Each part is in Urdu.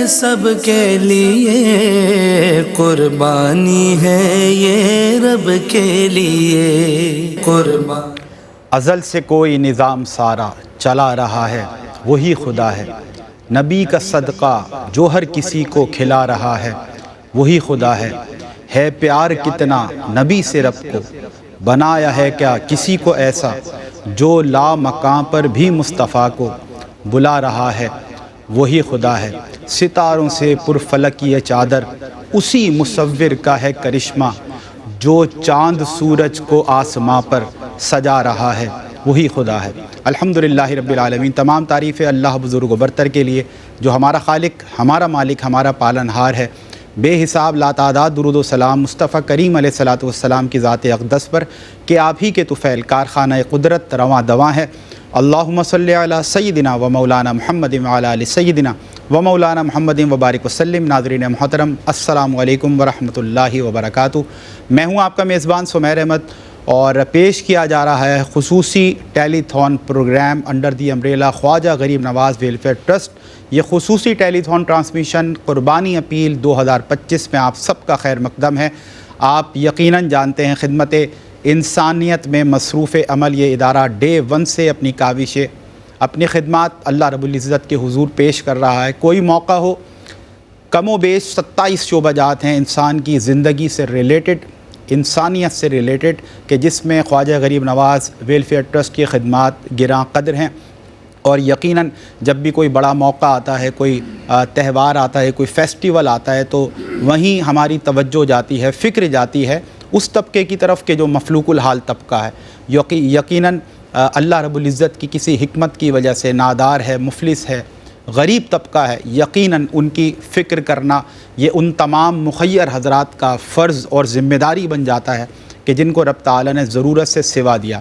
سب کے لیے قربانی ہے یہ رب کے لیے قربان۔ ازل سے کوئی نظام سارا چلا رہا ہے وہی خدا ہے، نبی کا صدقہ جو ہر کسی کو کھلا رہا ہے وہی خدا ہے پیار کتنا نبی سے رب کو، بنایا ہے کیا کسی کو ایسا جو لا مقام پر بھی مصطفیٰ کو بلا رہا ہے وہی خدا ہے۔ ستاروں سے پرفلک یہ چادر اسی مصور کا ہے کرشمہ، جو چاند سورج کو آسماں پر سجا رہا ہے وہی خدا ہے۔ الحمدللہ رب العالمین، تمام تعریفیں اللہ بزرگ و برتر کے لیے جو ہمارا خالق، ہمارا مالک، ہمارا پالنہار ہے۔ بے حساب لاتعداد درود و سلام مصطفیٰ کریم علیہ الصلوۃ والسلام کی ذات اقدس پر کہ آپ ہی کے طفیل کارخانہ قدرت رواں دواں ہے۔ اللہم صلی علی سیدنا و مولانا محمد وعلی آل سیدنا و مولانا محمد وبارک وسلم۔ ناظرین محترم، السلام علیکم ورحمۃ اللہ وبرکاتہ۔ میں ہوں آپ کا میزبان سمیر احمد، اور پیش کیا جا رہا ہے خصوصی ٹیلی تھون programme under the umbrella Khwaja Gharib Nawaz welfare trust. یہ خصوصی ٹیلی تھون ٹرانسمیشن قربانی اپیل 2025 میں آپ سب کا خیر مقدم ہے۔ آپ یقیناً جانتے ہیں خدمت انسانیت میں مصروف عمل یہ ادارہ ڈے ون سے اپنی کاوشیں، اپنی خدمات اللہ رب العزت کے حضور پیش کر رہا ہے۔ کوئی موقع ہو، کم و بیش 27 شعبہ جات ہیں انسان کی زندگی سے ریلیٹڈ، انسانیت سے ریلیٹڈ، کہ جس میں خواجہ غریب نواز ویلفیئر ٹرسٹ کی خدمات گراں قدر ہیں۔ اور یقیناً جب بھی کوئی بڑا موقع آتا ہے، کوئی تہوار آتا ہے، کوئی فیسٹیول آتا ہے، تو وہیں ہماری توجہ جاتی ہے، فکر جاتی ہے اس طبقے کی طرف کہ جو مفلوق الحال طبقہ ہے۔ یقیناً اللہ رب العزت کی کسی حکمت کی وجہ سے نادار ہے، مفلس ہے، غریب طبقہ ہے، یقیناً ان کی فکر کرنا یہ ان تمام مخیر حضرات کا فرض اور ذمہ داری بن جاتا ہے کہ جن کو رب تعالیٰ نے ضرورت سے سوا دیا۔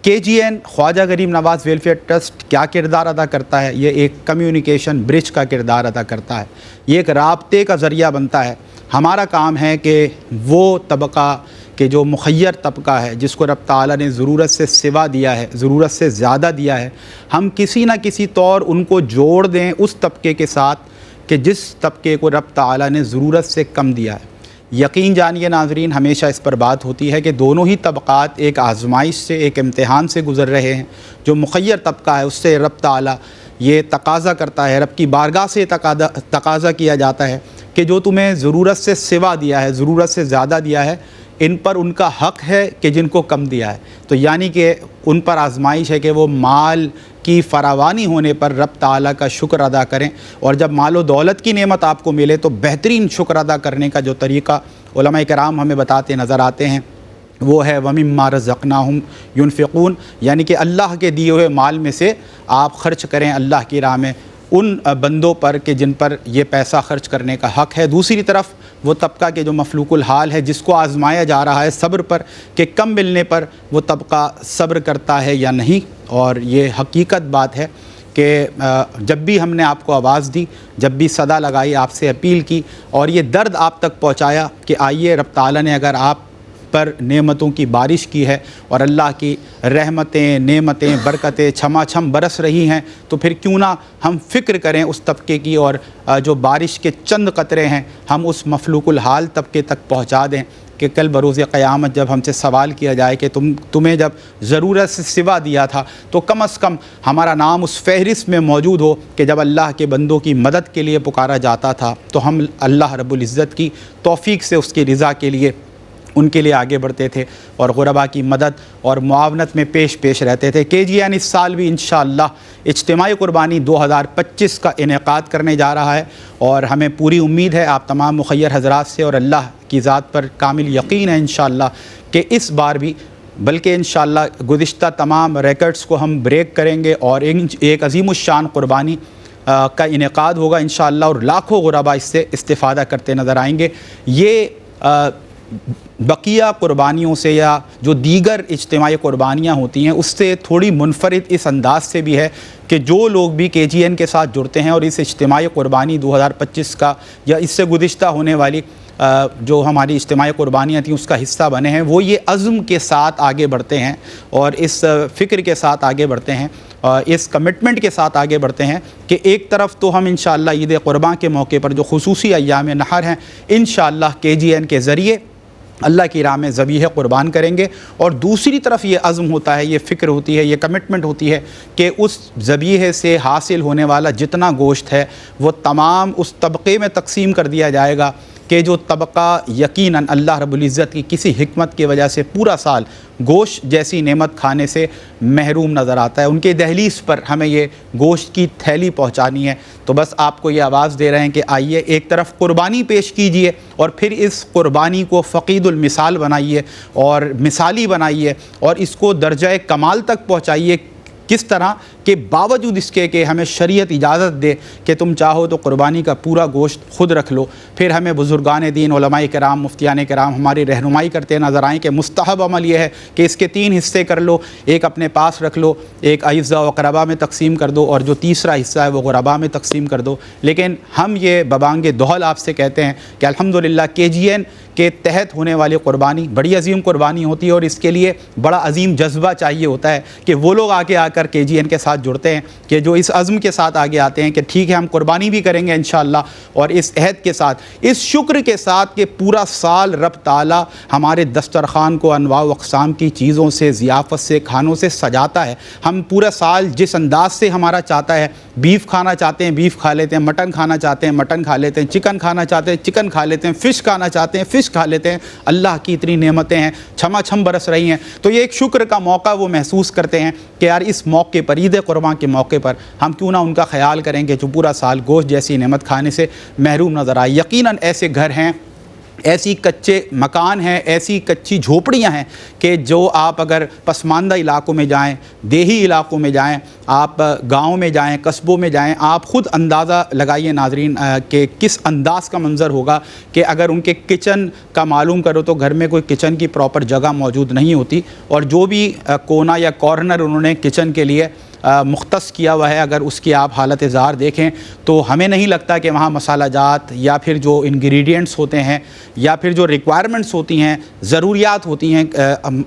KGN خواجہ غریب نواز ویلفیئر ٹرسٹ کیا کردار ادا کرتا ہے؟ یہ ایک کمیونیکیشن برج کا کردار ادا کرتا ہے، یہ ایک رابطے کا ذریعہ بنتا ہے۔ ہمارا کام ہے کہ وہ طبقہ کہ جو مخیر طبقہ ہے، جس کو رب تعالیٰ نے ضرورت سے سوا دیا ہے، ضرورت سے زیادہ دیا ہے، ہم کسی نہ کسی طور ان کو جوڑ دیں اس طبقے کے ساتھ کہ جس طبقے کو رب تعالیٰ نے ضرورت سے کم دیا ہے۔ یقین جانیے ناظرین، ہمیشہ اس پر بات ہوتی ہے کہ دونوں ہی طبقات ایک آزمائش سے، ایک امتحان سے گزر رہے ہیں۔ جو مخیر طبقہ ہے اس سے رب تعالیٰ یہ تقاضا کرتا ہے، رب کی بارگاہ سے تقاضا کیا جاتا ہے کہ جو تمہیں ضرورت سے سوا دیا ہے، ضرورت سے زیادہ دیا ہے، ان پر ان کا حق ہے کہ جن کو کم دیا ہے۔ تو یعنی کہ ان پر آزمائش ہے کہ وہ مال کی فراوانی ہونے پر رب تعالیٰ کا شکر ادا کریں، اور جب مال و دولت کی نعمت آپ کو ملے تو بہترین شکر ادا کرنے کا جو طریقہ علماء کرام ہمیں بتاتے نظر آتے ہیں وہ ہے وَمِمَّا رَزَقْنَاهُمْ يُنْفِقُونَ، یعنی کہ اللہ کے دیے ہوئے مال میں سے آپ خرچ کریں اللہ کی راہ میں ان بندوں پر کہ جن پر یہ پیسہ خرچ کرنے کا حق ہے۔ دوسری طرف وہ طبقہ کے جو مفلوق الحال ہے، جس کو آزمایا جا رہا ہے صبر پر کہ کم ملنے پر وہ طبقہ صبر کرتا ہے یا نہیں۔ اور یہ حقیقت بات ہے کہ جب بھی ہم نے آپ کو آواز دی، جب بھی صدا لگائی، آپ سے اپیل کی اور یہ درد آپ تک پہنچایا کہ آئیے، رب تعالیٰ نے اگر آپ پر نعمتوں کی بارش کی ہے اور اللہ کی رحمتیں، نعمتیں، برکتیں چھما چھم برس رہی ہیں، تو پھر کیوں نہ ہم فکر کریں اس طبقے کی، اور جو بارش کے چند قطرے ہیں ہم اس مفلوق الحال طبقے تک پہنچا دیں کہ کل بروز قیامت جب ہم سے سوال کیا جائے کہ تمہیں جب ضرورت سے سوا دیا تھا تو کم از کم ہمارا نام اس فہرست میں موجود ہو کہ جب اللہ کے بندوں کی مدد کے لیے پکارا جاتا تھا تو ہم اللہ رب العزت کی توفیق سے اس کی رضا کے لیے ان کے لیے آگے بڑھتے تھے اور غرباء کی مدد اور معاونت میں پیش رہتے تھے۔ KGN اس سال بھی انشاءاللہ اجتماعی قربانی 2025 کا انعقاد کرنے جا رہا ہے، اور ہمیں پوری امید ہے آپ تمام مخیر حضرات سے، اور اللہ کی ذات پر کامل یقین ہے انشاءاللہ کہ اس بار بھی، بلکہ انشاءاللہ گزشتہ تمام ریکارڈز کو ہم بریک کریں گے اور ایک عظیم الشان قربانی کا انعقاد ہوگا انشاءاللہ، اور لاکھوں غرباء اس سے استفادہ کرتے نظر آئیں گے۔ یہ بقیہ قربانیوں سے یا جو دیگر اجتماعی قربانیاں ہوتی ہیں اس سے تھوڑی منفرد اس انداز سے بھی ہے کہ جو لوگ بھی KGN کے ساتھ جڑتے ہیں اور اس اجتماعی قربانی 2025 کا یا اس سے گزشتہ ہونے والی جو ہماری اجتماعی قربانیاں تھیں اس کا حصہ بنے ہیں، وہ یہ عزم کے ساتھ آگے بڑھتے ہیں اور اس فکر کے ساتھ آگے بڑھتے ہیں اس کمٹمنٹ کے ساتھ آگے بڑھتے ہیں کہ ایک طرف تو ہم انشاءاللہ عید قرباں کے موقع پر جو خصوصی ایام نحر ہیں انشاءاللہ KGN کے ذریعے اللہ کی راہ میں ذبیحہ قربان کریں گے، اور دوسری طرف یہ عزم ہوتا ہے، یہ فکر ہوتی ہے، یہ کمٹمنٹ ہوتی ہے کہ اس ذبیحے سے حاصل ہونے والا جتنا گوشت ہے وہ تمام اس طبقے میں تقسیم کر دیا جائے گا کہ جو طبقہ یقیناً اللہ رب العزت کی کسی حکمت کی وجہ سے پورا سال گوشت جیسی نعمت کھانے سے محروم نظر آتا ہے، ان کے دہلیز پر ہمیں یہ گوشت کی تھیلی پہنچانی ہے۔ تو بس آپ کو یہ آواز دے رہے ہیں کہ آئیے ایک طرف قربانی پیش کیجئے اور پھر اس قربانی کو فقید المثال بنائیے اور مثالی بنائیے اور اس کو درجہ کمال تک پہنچائیے۔ کس طرح کہ باوجود اس کے کہ ہمیں شریعت اجازت دے کہ تم چاہو تو قربانی کا پورا گوشت خود رکھ لو، پھر ہمیں بزرگان دین، علماء کرام، مفتیان کرام ہماری رہنمائی کرتے نظر آئیں کہ مستحب عمل یہ ہے کہ اس کے 3 حصے کر لو، ایک اپنے پاس رکھ لو، ایک اعزاء و اقرباء میں تقسیم کر دو، اور جو تیسرا حصہ ہے وہ غرباء میں تقسیم کر دو۔ لیکن ہم یہ ببانگ دہل آپ سے کہتے ہیں کہ الحمدللہ KGN کے تحت ہونے والی قربانی بڑی عظیم قربانی ہوتی ہے، اور اس کے لیے بڑا عظیم جذبہ چاہیے ہوتا ہے کہ وہ لوگ آگے آ کر KGN کے ساتھ جڑتے ہیں کہ جو اس عزم کے ساتھ آگے آتے ہیں کہ ٹھیک ہے ہم قربانی بھی کریں گے انشاءاللہ، اور اس عہد کے ساتھ، اس شکر کے ساتھ کہ پورا سال رب تعالیٰ ہمارے دسترخوان کو انواع و اقسام کی چیزوں سے، ضیافت سے، کھانوں سے سجاتا ہے۔ ہم پورا سال جس انداز سے ہمارا چاہتا ہے، بیف کھانا چاہتے ہیں بیف کھا لیتے ہیں، مٹن کھانا چاہتے ہیں مٹن کھا لیتے ہیں، چکن کھانا چاہتے ہیں چکن کھا لیتے ہیں، فش کھانا چاہتے ہیں فش کھا لیتے ہیں۔ اللہ کی اتنی نعمتیں ہیں، چھما چھم برس رہی ہیں، تو یہ ایک شکر کا موقع وہ محسوس کرتے ہیں کہ یار اس موقع پر، عید قرباں کے موقع پر ہم کیوں نہ ان کا خیال کریں کہ جو پورا سال گوشت جیسی نعمت کھانے سے محروم نظر آئے۔ یقیناً ایسے گھر ہیں، ایسی کچے مکان ہیں، ایسی کچی جھوپڑیاں ہیں کہ جو آپ اگر پسماندہ علاقوں میں جائیں، دیہی علاقوں میں جائیں، آپ گاؤں میں جائیں، قصبوں میں جائیں، آپ خود اندازہ لگائیے ناظرین کہ کس انداز کا منظر ہوگا کہ اگر ان کے کچن کا معلوم کرو تو گھر میں کوئی کچن کی پراپر جگہ موجود نہیں ہوتی، اور جو بھی کونا یا کارنر انہوں نے کچن کے لیے مختص کیا ہوا ہے، اگر اس کی آپ حالت ظاہر دیکھیں تو ہمیں نہیں لگتا کہ وہاں مسالہ جات یا پھر جو انگریڈینٹس ہوتے ہیں یا پھر جو ریکوائرمنٹس ہوتی ہیں، ضروریات ہوتی ہیں،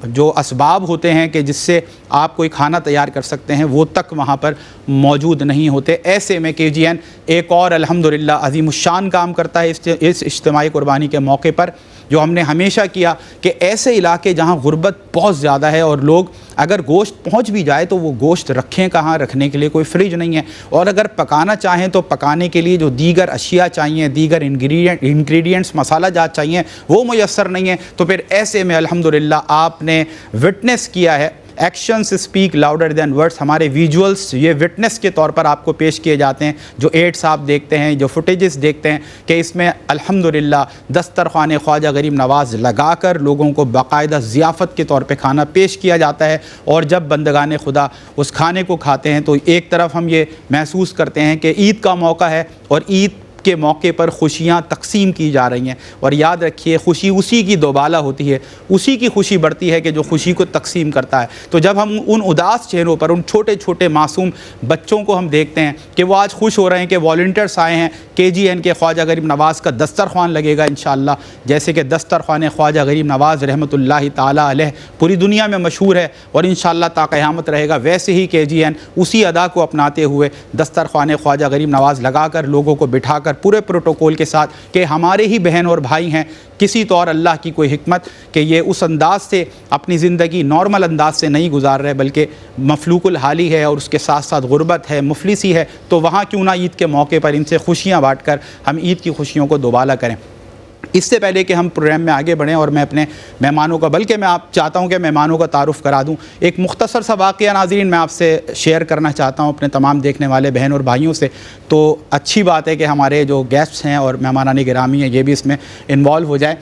جو اسباب ہوتے ہیں کہ جس سے آپ کوئی کھانا تیار کر سکتے ہیں، وہ تک وہاں پر موجود نہیں ہوتے۔ ایسے میں KGN ایک اور الحمدللہ عظیم الشان کام کرتا ہے اس اجتماعی قربانی کے موقع پر، جو ہم نے ہمیشہ کیا کہ ایسے علاقے جہاں غربت بہت زیادہ ہے اور لوگ اگر گوشت پہنچ بھی جائے تو وہ گوشت رکھیں کہاں، رکھنے کے لیے کوئی فریج نہیں ہے، اور اگر پکانا چاہیں تو پکانے کے لیے جو دیگر اشیاء چاہیے، دیگر انگریڈینٹس مسالہ جات چاہیے، وہ میسر نہیں ہیں۔ تو پھر ایسے میں الحمدللہ آپ نے وٹنس کیا ہے، actions speak louder than words, ہمارے ویجولز یہ وٹنس کے طور پر آپ کو پیش کیے جاتے ہیں، جو ایڈس آپ دیکھتے ہیں، جو فوٹیجز دیکھتے ہیں کہ اس میں الحمدللہ دسترخوان خواجہ غریب نواز لگا کر لوگوں کو باقاعدہ ضیافت کے طور پہ کھانا پیش کیا جاتا ہے، اور جب بندگان خدا اس کھانے کو کھاتے ہیں تو ایک طرف ہم یہ محسوس کرتے ہیں کہ عید کا موقع ہے اور عید کے موقع پر خوشیاں تقسیم کی جا رہی ہیں، اور یاد رکھیے خوشی اسی کی دوبالا ہوتی ہے، اسی کی خوشی بڑھتی ہے کہ جو خوشی کو تقسیم کرتا ہے۔ تو جب ہم ان اداس چہروں پر ان چھوٹے چھوٹے معصوم بچوں کو ہم دیکھتے ہیں کہ وہ آج خوش ہو رہے ہیں کہ والنٹیئرس آئے ہیں، KGN کے خواجہ غریب نواز کا دسترخوان لگے گا انشاءاللہ، جیسے کہ دسترخوان خواجہ غریب نواز رحمۃ اللہ تعالیٰ علیہ پوری دنیا میں مشہور ہے اور انشاءاللہ تا قیامت رہے گا، ویسے ہی KGN اسی ادا کو اپناتے ہوئے دسترخوان خواجہ غریب نواز لگا کر لوگوں کو بٹھا کر پورے پروٹوکول کے ساتھ کہ ہمارے ہی بہن اور بھائی ہیں، کسی طور اللہ کی کوئی حکمت کہ یہ اس انداز سے اپنی زندگی نارمل انداز سے نہیں گزار رہے بلکہ مفلوق الحالی ہے اور اس کے ساتھ ساتھ غربت ہے، مفلسی ہے، تو وہاں کیوں نہ عید کے موقع پر ان سے خوشیاں بانٹ کر ہم عید کی خوشیوں کو دوبالا کریں۔ اس سے پہلے کہ ہم پروگرام میں آگے بڑھیں اور میں اپنے مہمانوں کا، بلکہ میں آپ چاہتا ہوں کہ مہمانوں کا تعارف کرا دوں، ایک مختصر سا واقعہ ناظرین میں آپ سے شیئر کرنا چاہتا ہوں اپنے تمام دیکھنے والے بہن اور بھائیوں سے۔ تو اچھی بات ہے کہ ہمارے جو گیسٹس ہیں اور مہمانان گرامی ہیں یہ بھی اس میں انوالو ہو جائیں۔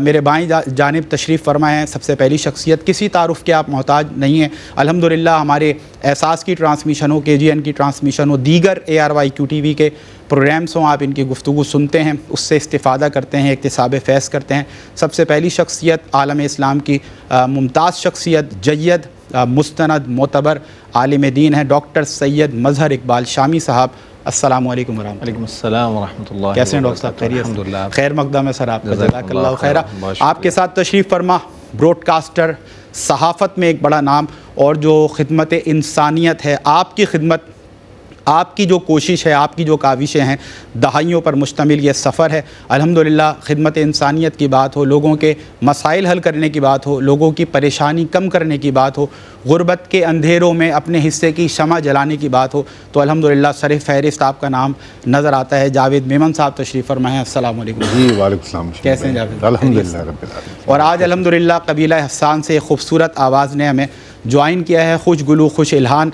میرے بائیں جانب تشریف فرما ہیں سب سے پہلی شخصیت، کسی تعارف کے آپ محتاج نہیں ہیں، الحمدللہ ہمارے احساس کی ٹرانسمیشن ہو، KGN کی ٹرانسمیشن ہو، دیگر ARYQTV کے پروگرامس ہوں، آپ ان کی گفتگو سنتے ہیں، اس سے استفادہ کرتے ہیں، اکتساب فیض کرتے ہیں۔ سب سے پہلی شخصیت عالم اسلام کی ممتاز شخصیت، جید مستند معتبر عالم دین ہے، ڈاکٹر سید مظہر اقبال شامی صاحب۔ السلام علیکم ورحمۃ اللہ۔ وعلیکم السلام ورحمۃ اللہ۔ کیسے ہیں ڈاکٹر صاحب؟ خیریت؟ الحمدللہ، خیر مقدم ہے سر آپ کا، جزاک جزاک اللہ اللہ خیرہ۔ خیرہ۔ آپ کے ساتھ تشریف فرما براڈ کاسٹر، صحافت میں ایک بڑا نام اور جو خدمت انسانیت ہے، آپ کی خدمت، آپ کی جو کوشش ہے، آپ کی جو کاوشیں ہیں، دہائیوں پر مشتمل یہ سفر ہے۔ الحمدللہ خدمت انسانیت کی بات ہو، لوگوں کے مسائل حل کرنے کی بات ہو، لوگوں کی پریشانی کم کرنے کی بات ہو، غربت کے اندھیروں میں اپنے حصے کی شمع جلانے کی بات ہو، تو الحمدللہ سر فہرست آپ کا نام نظر آتا ہے۔ جاوید میمن صاحب تشریف فرمائیں۔ السلام علیکم جی وعلیکم السلام۔ کیسے ہیں جاوید؟ الحمدللہ رب العالمین۔ اور آج الحمدللہ قبیلہ حسان سے ایک خوبصورت آواز نے ہمیں جوائن کیا ہے، خوش گلو خوش الہان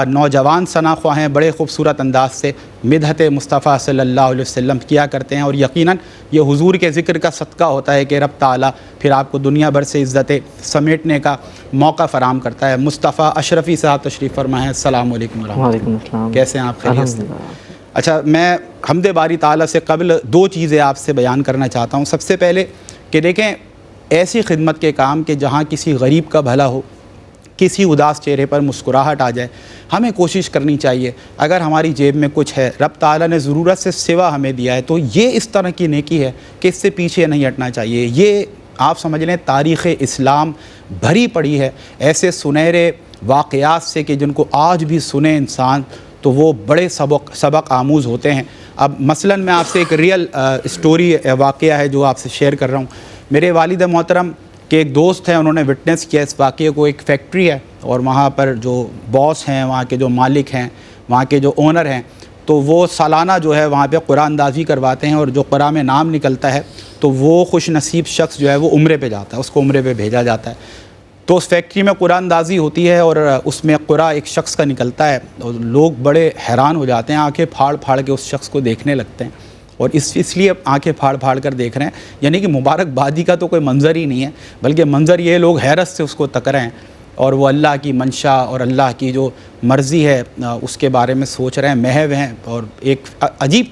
نوجوان ثنا خواہ ہیں، بڑے خوبصورت انداز سے مدحت مصطفیٰ صلی اللہ علیہ وسلم کیا کرتے ہیں، اور یقیناً یہ حضور کے ذکر کا صدقہ ہوتا ہے کہ رب تعالیٰ پھر آپ کو دنیا بھر سے عزتیں سمیٹنے کا موقع فراہم کرتا ہے۔ مصطفیٰ اشرفی صاحب تشریف فرمائیں۔ السلام علیکم ورحمۃ اللہ۔ وعلیکم السلام۔ کیسے ہیں آپ؟ خیریت سے؟ اچھا، میں حمد باری تعالیٰ سے قبل دو چیزیں آپ سے بیان کرنا چاہتا ہوں۔ سب سے پہلے کہ دیکھیں، ایسی خدمت کے کام کہ جہاں کسی غریب کا بھلا ہو، کسی اداس چہرے پر مسکراہٹ آ جائے، ہمیں کوشش کرنی چاہیے۔ اگر ہماری جیب میں کچھ ہے، رب تعالیٰ نے ضرورت سے سوا ہمیں دیا ہے، تو یہ اس طرح کی نیکی ہے کہ اس سے پیچھے نہیں ہٹنا چاہیے۔ یہ آپ سمجھ لیں تاریخ اسلام بھری پڑی ہے ایسے سنہرے واقعات سے کہ جن کو آج بھی سنے انسان تو وہ بڑے سبق آموز ہوتے ہیں۔ اب مثلاً میں آپ سے ایک ریئل اسٹوری واقعہ ہے جو آپ سے شیئر کر رہا ہوں۔ میرے والد محترم کے ایک دوست ہیں، انہوں نے وٹنس کیا اس واقعے کو۔ ایک فیکٹری ہے اور وہاں پر جو باس ہیں، وہاں کے جو مالک ہیں، وہاں کے جو اونر ہیں، تو وہ سالانہ جو ہے وہاں پہ قرآن اندازی کرواتے ہیں، اور جو قرآن میں نام نکلتا ہے تو وہ خوش نصیب شخص جو ہے وہ عمرے پہ جاتا ہے، اس کو عمرے پہ بھیجا جاتا ہے۔ تو اس فیکٹری میں قرآن اندازی ہوتی ہے اور اس میں قرآن ایک شخص کا نکلتا ہے، اور لوگ بڑے حیران ہو جاتے ہیں، آنکھیں پھاڑ پھاڑ کے اس شخص کو دیکھنے لگتے ہیں، اور اس لیے آنکھیں پھاڑ پھاڑ کر دیکھ رہے ہیں، یعنی کہ مبارک بادی کا تو کوئی منظر ہی نہیں ہے، بلکہ منظر یہ لوگ حیرت سے اس کو تک رہے ہیں، اور وہ اللہ کی منشا اور اللہ کی جو مرضی ہے اس کے بارے میں سوچ رہے ہیں، محو ہیں، اور ایک عجیب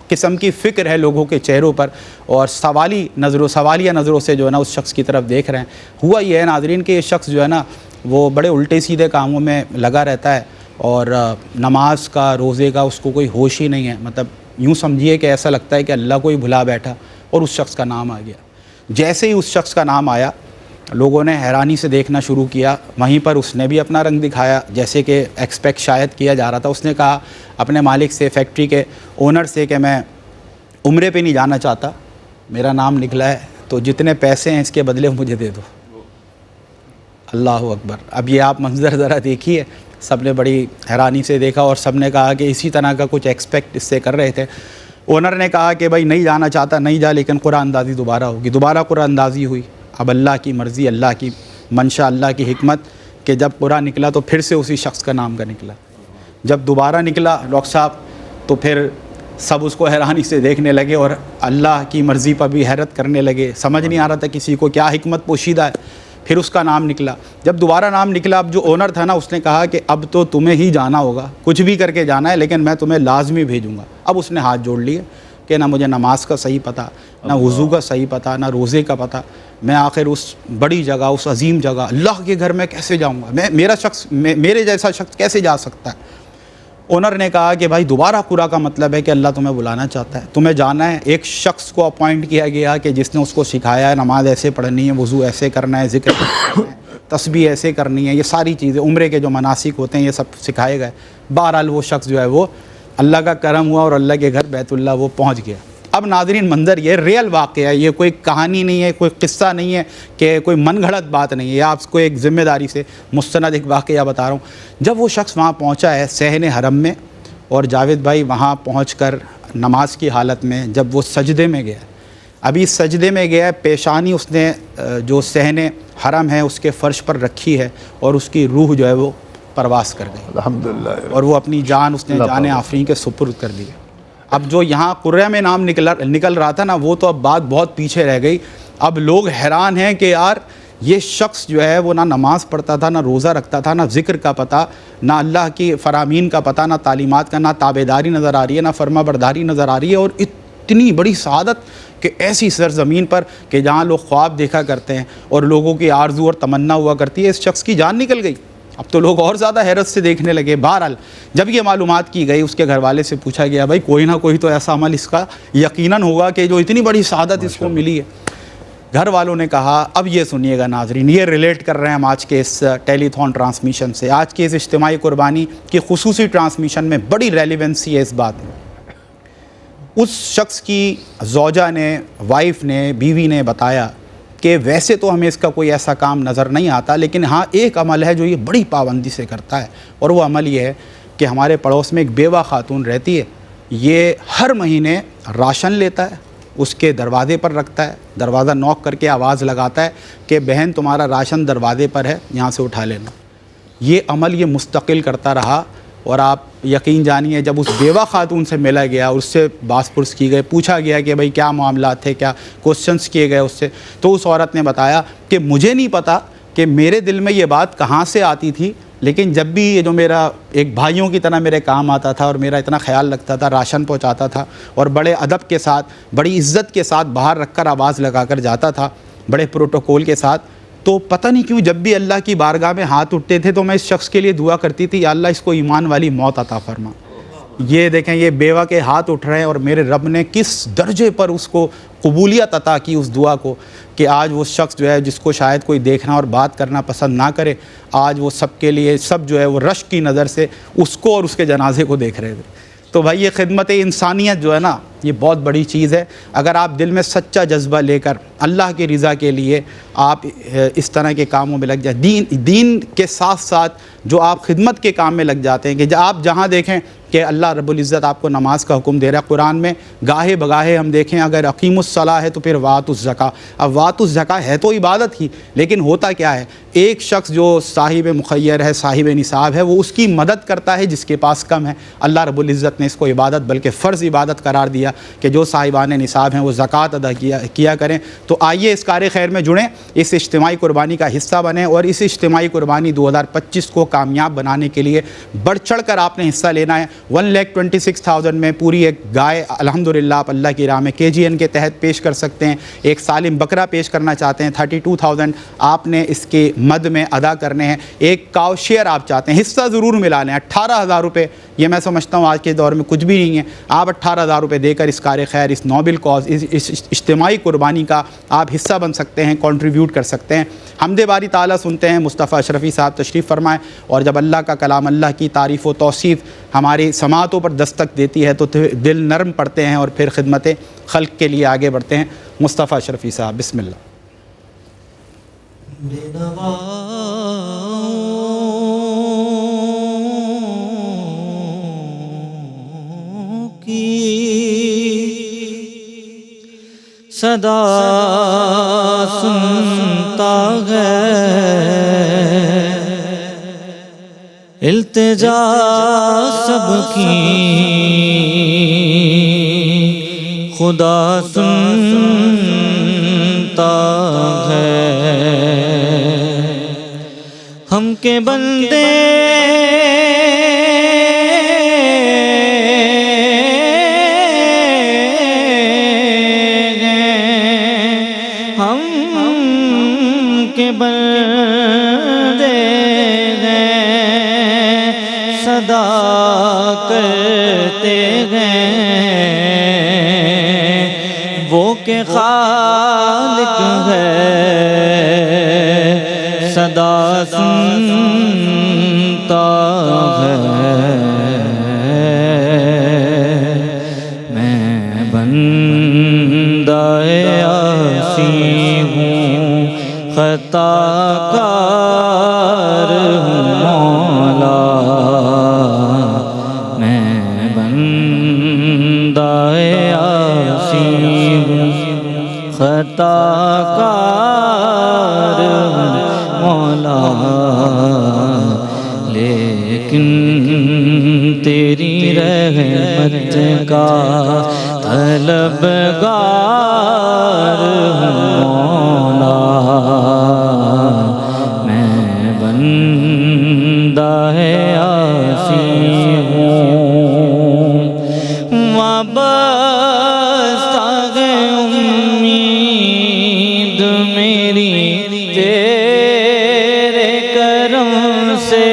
قسم کی فکر ہے لوگوں کے چہروں پر، اور سوالیہ نظروں سے جو ہے نا اس شخص کی طرف دیکھ رہے ہیں۔ ہوا یہ ہے ناظرین کہ یہ شخص جو ہے نا وہ بڑے الٹے سیدھے کاموں میں لگا رہتا ہے، اور نماز کا، روزے کا اس کو کوئی ہوش ہی نہیں ہے۔ مطلب یوں سمجھیے کہ ایسا لگتا ہے کہ اللہ کو ہی بھلا بیٹھا، اور اس شخص کا نام آ گیا۔ جیسے ہی اس شخص کا نام آیا، لوگوں نے حیرانی سے دیکھنا شروع کیا، وہیں پر اس نے بھی اپنا رنگ دکھایا جیسے کہ ایکسپیکٹ شاید کیا جا رہا تھا۔ اس نے کہا اپنے مالک سے، فیکٹری کے اونر سے، کہ میں عمرے پہ نہیں جانا چاہتا، میرا نام نکلا ہے تو جتنے پیسے ہیں اس کے بدلے مجھے دے دو۔ اللہ اکبر۔ اب یہ آپ منظر ذرا دیکھیے، سب نے بڑی حیرانی سے دیکھا، اور سب نے کہا کہ اسی طرح کا کچھ ایکسپیکٹ اس سے کر رہے تھے۔ اونر نے کہا کہ بھائی نہیں جانا چاہتا نہیں جا، لیکن قرآن اندازی دوبارہ ہوگی۔ دوبارہ قرآن اندازی ہوئی۔ اب اللہ کی مرضی، اللہ کی منشا، اللہ کی حکمت کہ جب قرآن نکلا تو پھر سے اسی شخص کا نام کا نکلا۔ جب دوبارہ نکلا ڈاکٹر صاحب، تو پھر سب اس کو حیرانی سے دیکھنے لگے، اور اللہ کی مرضی پر بھی حیرت کرنے لگے۔ سمجھ نہیں آ رہا تھا کسی کو کیا حکمت پوشیدہ ہے۔ پھر اس کا نام نکلا۔ جب دوبارہ نام نکلا، اب جو اونر تھا نا اس نے کہا کہ اب تو تمہیں ہی جانا ہوگا، کچھ بھی کر کے جانا ہے، لیکن میں تمہیں لازمی بھیجوں گا۔ اب اس نے ہاتھ جوڑ لیے کہ نہ مجھے نماز کا صحیح پتہ، نہ وضو کا صحیح پتہ، نہ روزے کا پتہ، میں آخر اس بڑی جگہ، اس عظیم جگہ اللہ کے گھر میں کیسے جاؤں گا؟ میرے جیسا شخص کیسے جا سکتا ہے؟ اونر نے کہا کہ بھائی دوبارہ قرآن کا مطلب ہے کہ اللہ تمہیں بلانا چاہتا ہے، تمہیں جانا ہے۔ ایک شخص کو اپوائنٹ کیا گیا کہ جس نے اس کو سکھایا ہے نماز ایسے پڑھنی ہے، وضو ایسے کرنا ہے، ذکر کرنا ہے، تسبیح ایسے کرنی ہے، یہ ساری چیزیں، عمرے کے جو مناسک ہوتے ہیں یہ سب سکھائے گئے۔ بہرحال وہ شخص جو ہے وہ اللہ کا کرم ہوا اور اللہ کے گھر بیت اللہ وہ پہنچ گیا۔ اب ناظرین منظر یہ ریئل واقعہ ہے، یہ کوئی کہانی نہیں ہے، کوئی قصہ نہیں ہے، کہ کوئی من گھڑت بات نہیں ہے، آپ کو ایک ذمہ داری سے مستند ایک واقعہ بتا رہا ہوں۔ جب وہ شخص وہاں پہنچا ہے صحن حرم میں، اور جاوید بھائی وہاں پہنچ کر نماز کی حالت میں جب وہ سجدے میں گیا، ابھی سجدے میں گیا، پیشانی اس نے جو صحن حرم ہے اس کے فرش پر رکھی ہے، اور اس کی روح جو ہے وہ پرواز کر گئی الحمدللہ، اور وہ اپنی جان اس نے جان آفرین کے سپرد کر دی۔ اب جو یہاں قرآن میں نام نکل رہا تھا نا، وہ تو اب بات بہت پیچھے رہ گئی۔ اب لوگ حیران ہیں کہ یار یہ شخص جو ہے وہ نہ نماز پڑھتا تھا، نہ روزہ رکھتا تھا، نہ ذکر کا پتہ، نہ اللہ کی فرامین کا پتہ، نہ تعلیمات کا، نہ تابعداری نظر آ رہی ہے، نہ فرما برداری نظر آ رہی ہے، اور اتنی بڑی سعادت کہ ایسی سرزمین پر کہ جہاں لوگ خواب دیکھا کرتے ہیں اور لوگوں کی آرزو اور تمنا ہوا کرتی ہے، اس شخص کی جان نکل گئی۔ اب تو لوگ اور زیادہ حیرت سے دیکھنے لگے۔ بہرحال جب یہ معلومات کی گئی، اس کے گھر والے سے پوچھا گیا بھائی کوئی نہ کوئی تو ایسا عمل اس کا یقیناً ہوگا کہ جو اتنی بڑی سعادت اس کو ملی ہے۔ گھر والوں نے کہا اب یہ سنیے گا ناظرین، یہ ریلیٹ کر رہے ہیں ہم آج کے اس ٹیلی تھون ٹرانسمیشن سے، آج کے اس اجتماعی قربانی کی خصوصی ٹرانسمیشن میں بڑی ریلیونسی ہے اس بات میں۔ اس شخص کی زوجہ نے، وائف نے، بیوی نے بتایا کہ ویسے تو ہمیں اس کا کوئی ایسا کام نظر نہیں آتا، لیکن ہاں ایک عمل ہے جو یہ بڑی پابندی سے کرتا ہے، اور وہ عمل یہ ہے کہ ہمارے پڑوس میں ایک بیوہ خاتون رہتی ہے، یہ ہر مہینے راشن لیتا ہے، اس کے دروازے پر رکھتا ہے، دروازہ نوک کر کے آواز لگاتا ہے کہ بہن تمہارا راشن دروازے پر ہے، یہاں سے اٹھا لینا۔ یہ عمل یہ مستقل کرتا رہا، اور آپ یقین جانیے جب اس بیوہ خاتون سے ملا گیا، اس سے باس پرس کی گئی، پوچھا گیا کہ بھئی کیا معاملات تھے، کیا کوسچنس کیے گئے اس سے، تو اس عورت نے بتایا کہ مجھے نہیں پتا کہ میرے دل میں یہ بات کہاں سے آتی تھی، لیکن جب بھی یہ جو میرا ایک بھائیوں کی طرح میرے کام آتا تھا اور میرا اتنا خیال رکھتا تھا، راشن پہنچاتا تھا اور بڑے ادب کے ساتھ، بڑی عزت کے ساتھ باہر رکھ کر آواز لگا کر جاتا تھا، بڑے پروٹوکول کے ساتھ، تو پتہ نہیں کیوں جب بھی اللہ کی بارگاہ میں ہاتھ اٹھتے تھے تو میں اس شخص کے لیے دعا کرتی تھی، یا اللہ اس کو ایمان والی موت عطا فرما۔ یہ دیکھیں یہ بیوہ کے ہاتھ اٹھ رہے ہیں، اور میرے رب نے کس درجے پر اس کو قبولیت عطا کی اس دعا کو، کہ آج وہ شخص جو ہے جس کو شاید کوئی دیکھنا اور بات کرنا پسند نہ کرے، آج وہ سب کے لیے سب جو ہے وہ رشک کی نظر سے اس کو اور اس کے جنازے کو دیکھ رہے تھے۔ تو بھائی یہ خدمت انسانیت جو ہے نا، یہ بہت بڑی چیز ہے۔ اگر آپ دل میں سچا جذبہ لے کر اللہ کی رضا کے لیے آپ اس طرح کے کاموں میں لگ جائیں، دین کے ساتھ ساتھ جو آپ خدمت کے کام میں لگ جاتے ہیں، کہ آپ جہاں دیکھیں کہ اللہ رب العزت آپ کو نماز کا حکم دے رہا ہے قرآن میں، گاہے بگاہے ہم دیکھیں اگر اقیم الصلاۃ ہے تو پھر وات الزکا۔ اب وات الزکا ہے تو عبادت ہی، لیکن ہوتا کیا ہے، ایک شخص جو صاحب مخیر ہے، صاحب نصاب ہے، وہ اس کی مدد کرتا ہے جس کے پاس کم ہے۔ اللہ رب العزت نے اس کو عبادت بلکہ فرض عبادت قرار دیا کہ جو صاحبان نصاب ہیں وہ زکوٰۃ ادا کیا کریں۔ تو آئیے اس کار خیر میں جڑیں، اس اجتماعی قربانی کا حصہ بنیں، اور اس اجتماعی قربانی 2025 کو کامیاب بنانے کے لیے بڑھ چڑھ کر آپ نے حصہ لینا ہے۔ 1,26,000 میں پوری ایک گائے الحمدللہ آپ اللہ کی راہ میں KGN کے تحت پیش کر سکتے ہیں۔ ایک سالم بکرا پیش کرنا چاہتے ہیں، 32,000 آپ نے اس کے مد میں ادا کرنے ہیں۔ ایک کاؤ شیئر آپ چاہتے ہیں، حصہ ضرور ملا لیں، 18,000 روپے، یہ میں سمجھتا ہوں آج کے دور میں کچھ بھی نہیں ہے، آپ 18,000 روپے دے کر اس کار خیر، اس نوبل کاز، اس اجتماعی قربانی کا آپ حصہ بن سکتے ہیں، کنٹریبیوٹ کر سکتے ہیں۔ حمد باری تعالیٰ سنتے ہیں، مصطفیٰ اشرفی صاحب تشریف فرمائیں، اور جب اللہ کا کلام، اللہ کی تعریف و توصیف ہماری سماعتوں پر دستک دیتی ہے تو دل نرم پڑتے ہیں، اور پھر خدمت خلق کے لیے آگے بڑھتے ہیں۔ مصطفیٰ اشرفی صاحب بسم اللہ۔ صدا سنتا ہے، التجا سب کی خدا سنتا ہے، ہم کے بندے بندے ہیں، صدا کرتے ہیں وہ کہ خالق ہے، صدا سنتا ہے۔ میں بندہ عاصی ہوں، خطا کار ہوں مولا، میں بندہ عاصی ہوں، خطا کار ہوں مولا، لیکن تیری رحمت کا طلبگار ہوں مولا، میں بندہ عاصی ہوں، وابستہ ہے امید میری تیرے کرم سے،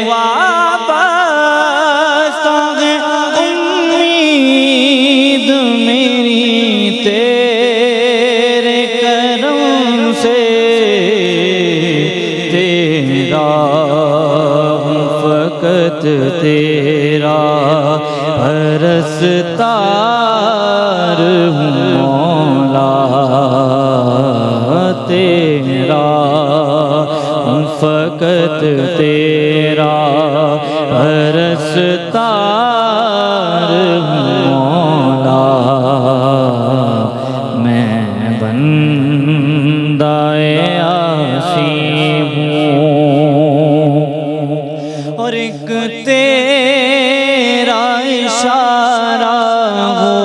وابستہ ہے امید میری تیرے یار ہوں مولا تیرا ہوں فقط تیرا پرستار ہوں مولا میں بندہ عاصی ہوں اور ایک تیرا اشارہ ہو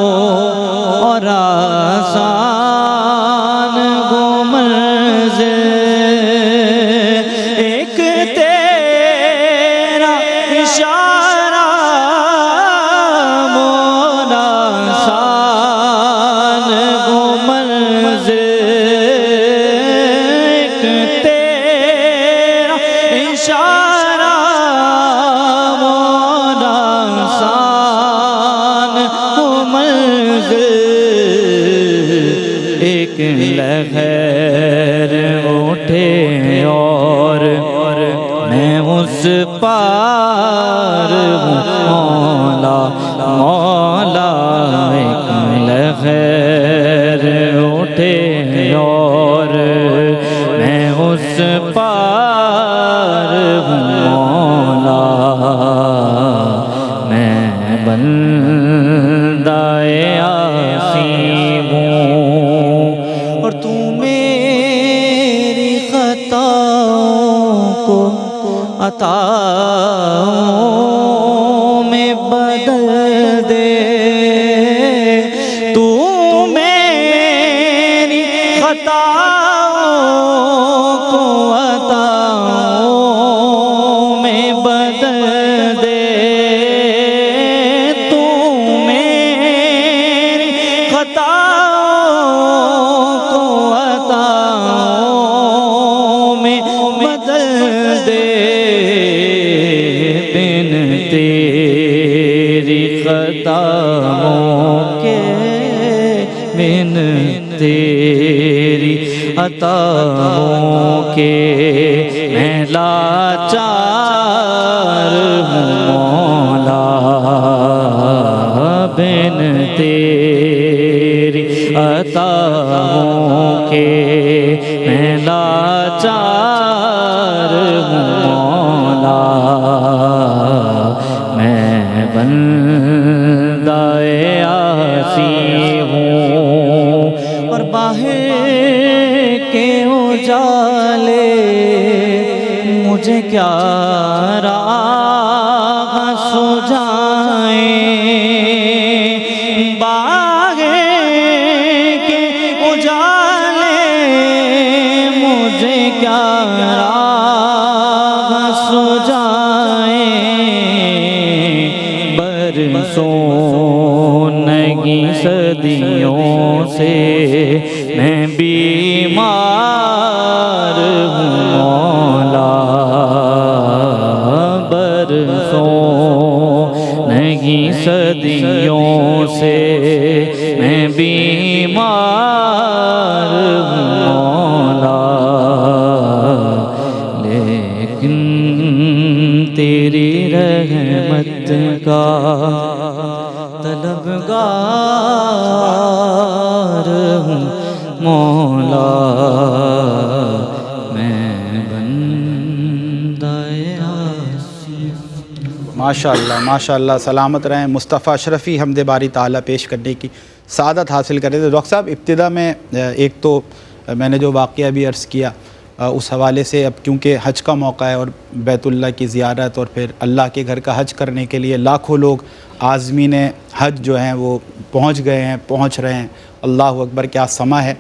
اور آسان گو منزل ایک تیرا اشارہ مولا آسان گو منزل ایک تیرا اشارہ مولا آسان گو منزل ایک لہر اٹھے اور میں اس پار ہوں مولا مولا ایک لہر اٹھے اور میں اس پار ہوں مولا میں بندہ عاصی ہوں اور تو میری خطاؤں کو عطاؤں میں بدل دے تو میری خطاؤں کو عطاؤں میں بدل دے تو میری خطاؤں کو عطاؤں میں بدل دے بن تیری خطاؤں کے بن تیری عطاؤں کے میں لاچار ہوں مولا بن تیری عطاؤں کے میں لاچار ہوں مولا میں بندہ عاصی ہوں اور باہر کے اجالے مجھے کیا راہ سجائیں باہر کے اجالے مجھے کیا راہ سجائیں برسوں نہیں صدیوں سے میں بیمار ہوں مولا برسوں نہیں صدیوں سے میں بیمار ہوں مولا لیکن تیری رحمت کا طلبگار ہوں مولا میں بندہ عاصی ماشاء اللہ سلامت رہیں. مصطفیٰ اشرفی حمد باری تعالیٰ پیش کرنے کی سعادت حاصل کرے تھے. ڈاکٹر صاحب ابتدا میں ایک تو میں نے جو واقعہ بھی عرض کیا اس حوالے سے اب کیونکہ حج کا موقع ہے اور بیت اللہ کی زیارت اور پھر اللہ کے گھر کا حج کرنے کے لیے لاکھوں لوگ عازمین حج جو ہیں وہ پہنچ گئے ہیں پہنچ رہے ہیں. اللہ اکبر کیا سما ہے.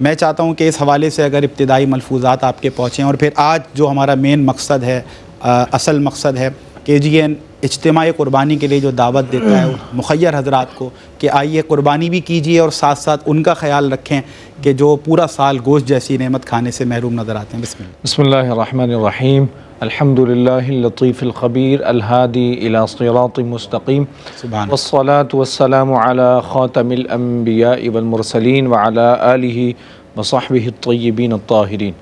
میں چاہتا ہوں کہ اس حوالے سے اگر ابتدائی ملفوظات آپ کے پہنچیں اور پھر آج جو ہمارا مین مقصد ہے اصل مقصد ہے KGN اجتماعی قربانی کے لیے جو دعوت دیتا ہے مخیر حضرات کو کہ آئیے قربانی بھی کیجیے اور ساتھ ساتھ ان کا خیال رکھیں کہ جو پورا سال گوشت جیسی نعمت کھانے سے محروم نظر آتے ہیں. بسم اللہ الرحمن الرحیم. الحمدللہ اللطیف الخبیر الہادی الی صراط مستقیم والصلاة والسلام علی خاتم الانبیاء والمرسلین وعلی آلہ وصحبہ الطیبین الطاہرین.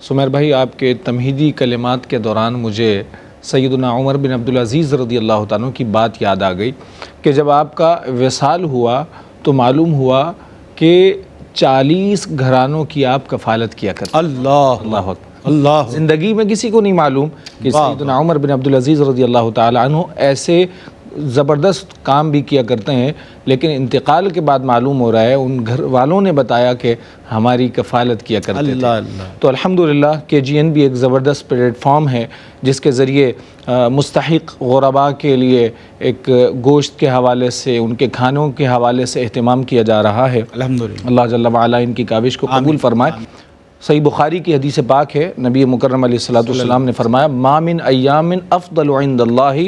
سمیر بھائی، آپ کے تمہیدی کلمات کے دوران مجھے سیدنا عمر بن عبدالعزیز رضی اللہ تعالیٰ عنہ کی بات یاد آ گئی کہ جب آپ کا وصال ہوا تو معلوم ہوا کہ 40 گھرانوں کی آپ کفالت کیا کرتے. اللہ اکبر. اللہ زندگی میں کسی کو نہیں معلوم کہ سیدنا عمر بن عبدالعزیز رضی اللہ تعالیٰ عنہ ایسے زبردست کام بھی کیا کرتے ہیں، لیکن انتقال کے بعد معلوم ہو رہا ہے ان گھر والوں نے بتایا کہ ہماری کفالت کیا کرتے تھے. تو الحمدللہ KGN بھی ایک زبردست پلیٹ فارم ہے جس کے ذریعے مستحق غرباء کے لیے ایک گوشت کے حوالے سے، ان کے کھانوں کے حوالے سے اہتمام کیا جا رہا ہے. الحمدللہ. اللہ جل وعلا ان کی کاوش کو قبول فرمائے. صحیح بخاری کی حدیث پاک ہے، نبی مکرم علیہ الصلوۃ والسلام نے فرمایا ما من ایام افضل عند اللہ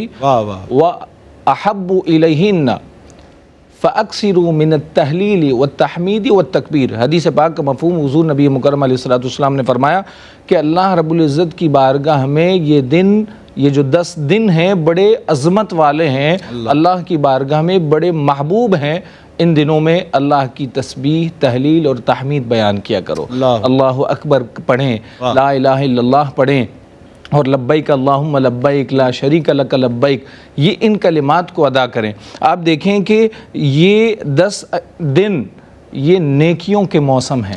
واحب الیہن فاکثروا من التہلیل والتحمید والتکبیر. حدیث پاک کا مفہوم حضور نبی مکرم علیہ الصلوۃ والسلام نے فرمایا کہ اللہ رب العزت کی بارگاہ میں یہ جو 10 دن ہیں بڑے عظمت والے ہیں، اللہ کی بارگاہ میں بڑے محبوب ہیں. ان دنوں میں اللہ کی تسبیح، تہلیل اور تحمید بیان کیا کرو. اللہ اکبر پڑھیں، لا الہ الا اللہ پڑھیں، اور لبیک اللہم لبیک لا شریک لک لبیک، یہ ان کلمات کو ادا کریں. آپ دیکھیں کہ یہ 10 دن یہ نیکیوں کے موسم ہیں.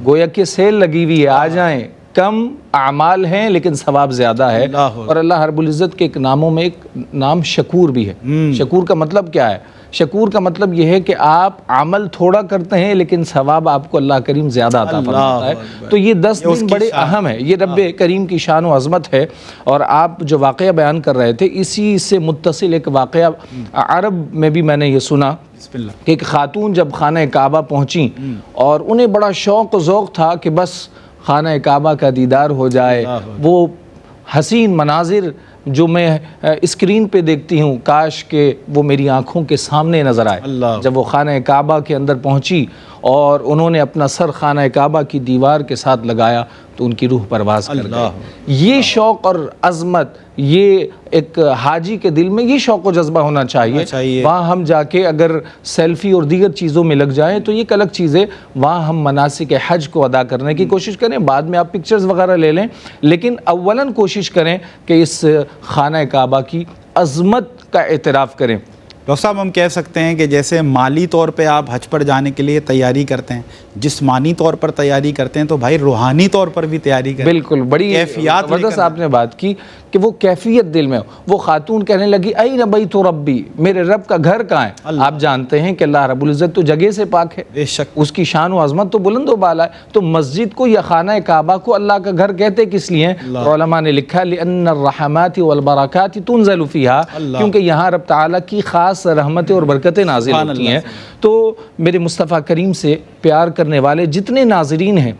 گویا کہ سیل لگی ہوئی ہے، آ جائیں. کم اعمال ہیں لیکن ثواب زیادہ ہے. اور اللہ رب العزت کے ایک ناموں میں ایک نام شکور بھی ہے. شکور کا مطلب کیا ہے؟ شکور کا مطلب یہ ہے کہ آپ عمل تھوڑا کرتے ہیں لیکن ثواب آپ کو اللہ کریم زیادہ عطا فرماتا ہے. تو یہ 10 دن بڑے اہم ہیں، یہ رب کریم کی شان و عظمت ہے. اور آپ جو واقعہ بیان کر رہے تھے اسی سے متصل ایک واقعہ عرب میں بھی میں نے یہ سنا کہ ایک خاتون جب خانہ کعبہ پہنچیں اور انہیں بڑا شوق و ذوق تھا کہ بس خانہ کعبہ کا دیدار ہو جائے، وہ حسین مناظر جو میں اسکرین پہ دیکھتی ہوں کاش کہ وہ میری آنکھوں کے سامنے نظر آئے. جب وہ خانہ کعبہ کے اندر پہنچی اور انہوں نے اپنا سر خانہ کعبہ کی دیوار کے ساتھ لگایا تو ان کی روح پرواز کر گئی. یہ شوق اور عظمت، یہ ایک حاجی کے دل میں یہ شوق و جذبہ ہونا چاہیے. وہاں ہم جا کے اگر سیلفی اور دیگر چیزوں میں لگ جائیں تو یہ ایک الگ چیز ہے. وہاں ہم مناسک حج کو ادا کرنے کی کوشش کریں، بعد میں آپ پکچرز وغیرہ لے لیں، لیکن اولاً کوشش کریں کہ اس خانہ کعبہ کی عظمت کا اعتراف کریں. ڈاکٹر صاحب ہم کہہ سکتے ہیں کہ جیسے مالی طور پہ آپ حج پر جانے کے لیے تیاری کرتے ہیں، جسمانی طور پر تیاری کرتے ہیں، تو بھائی روحانی طور پر بھی تیاری کریں. بالکل، بڑی کیفیات زبردست آپ نے بات کی کہ وہ کیفیت دل میں ہو. وہ خاتون کہنے لگی این بیت ربی، میرے رب کا گھر کہاں ہے؟ آپ جانتے ہیں کہ اللہ رب العزت تو جگہ سے پاک ہے، بے شک اس کی شان و عظمت تو بلند و بالا ہے. تو مسجد کو یا خانہ کعبہ کو اللہ کا گھر کہتے کس لیے ہیں؟ علماء نے لکھا لأن الرحمات والبرکات تنزل فیہا، کیونکہ یہاں رب تعالیٰ کی خاص رحمتیں اور برکتیں نازل ہوتی ہیں. تو میرے مصطفیٰ کریم سے پیار کرنے والے جتنے ناظرین ہیں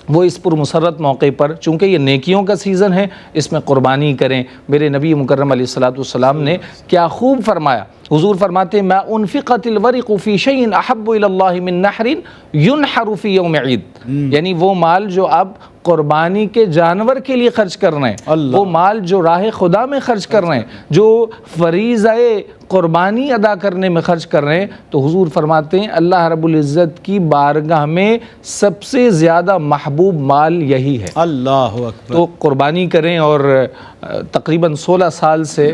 وہ اس پر مسرت موقع پر، چونکہ یہ نیکیوں کا سیزن ہے، اس میں قربانی کریں. میرے نبی مکرم علیہ الصلوۃ والسلام نے کیا خوب فرمایا. حضور فرماتے ہیں ما انفقت الورق فی شیء احب الی اللہ من نحر ینحر فی یوم عید، یعنی وہ مال جو آپ قربانی کے جانور کے لیے خرچ کر رہے ہیں، وہ مال جو راہ خدا میں خرچ کر رہے ہیں، جو فریضہ قربانی ادا کرنے میں خرچ کر رہے ہیں، تو حضور فرماتے ہیں اللہ رب العزت کی بارگاہ میں سب سے زیادہ محبوب مال یہی ہے. اللہ اکبر. تو قربانی کریں. اور تقریباً 16 سال سے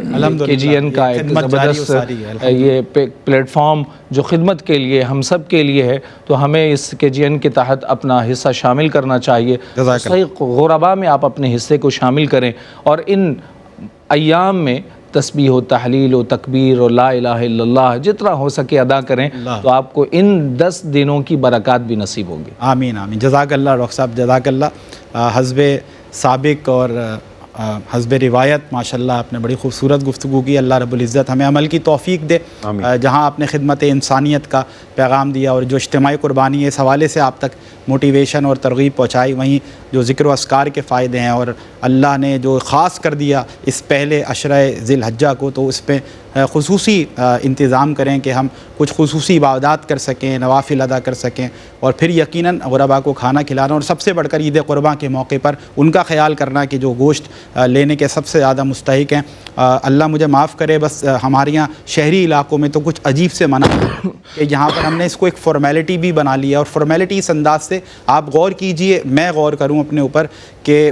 KGN کا ایک زبردست یہ پلیٹ فارم جو خدمت کے لیے ہم سب کے لیے ہے، تو ہمیں اس KGN کے تحت اپنا حصہ شامل کرنا چاہیے. صحیح غرباء میں آپ اپنے حصے کو شامل کریں، اور ان ایام میں تسبیح و تحلیل و تکبیر اور لا الہ الا اللہ جتنا ہو سکے ادا کریں، تو آپ کو ان 10 دنوں کی برکات بھی نصیب ہوں گی. آمین آمین. جزاک اللہ ڈاکٹر صاحب، جزاک اللہ. حسب سابق اور حسب روایت ماشاءاللہ آپ نے بڑی خوبصورت گفتگو کی. اللہ رب العزت ہمیں عمل کی توفیق دے. جہاں آپ نے خدمت انسانیت کا پیغام دیا اور جو اجتماعی قربانی ہے اس حوالے سے آپ تک موٹیویشن اور ترغیب پہنچائی، وہیں جو ذکر و اذکار کے فائدے ہیں اور اللہ نے جو خاص کر دیا اس پہلے عشرہ ذی الحجہ کو، تو اس پہ خصوصی انتظام کریں کہ ہم کچھ خصوصی عبادات کر سکیں، نوافل ادا کر سکیں، اور پھر یقیناً غرباء کو کھانا کھلانا، اور سب سے بڑھ کر عید قرباں کے موقع پر ان کا خیال کرنا کہ جو گوشت لینے کے سب سے زیادہ مستحق ہیں. اللہ مجھے معاف کرے، بس ہمارے یہاں شہری علاقوں میں تو کچھ عجیب سے منع ہے کہ یہاں پر ہم نے اس کو ایک فارمیلٹی بھی بنا لیا. اور فارمیلٹی اس انداز سے آپ غور کیجئے، میں غور کروں اپنے اوپر کہ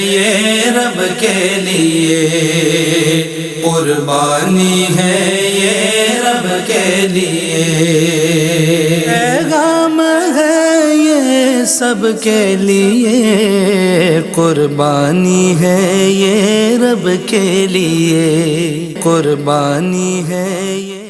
یہ رب کے لیے، قربانی ہے یہ رب کے لیے، پیغام ہے یہ سب کے لیے، قربانی ہے یہ رب کے لیے، قربانی ہے یہ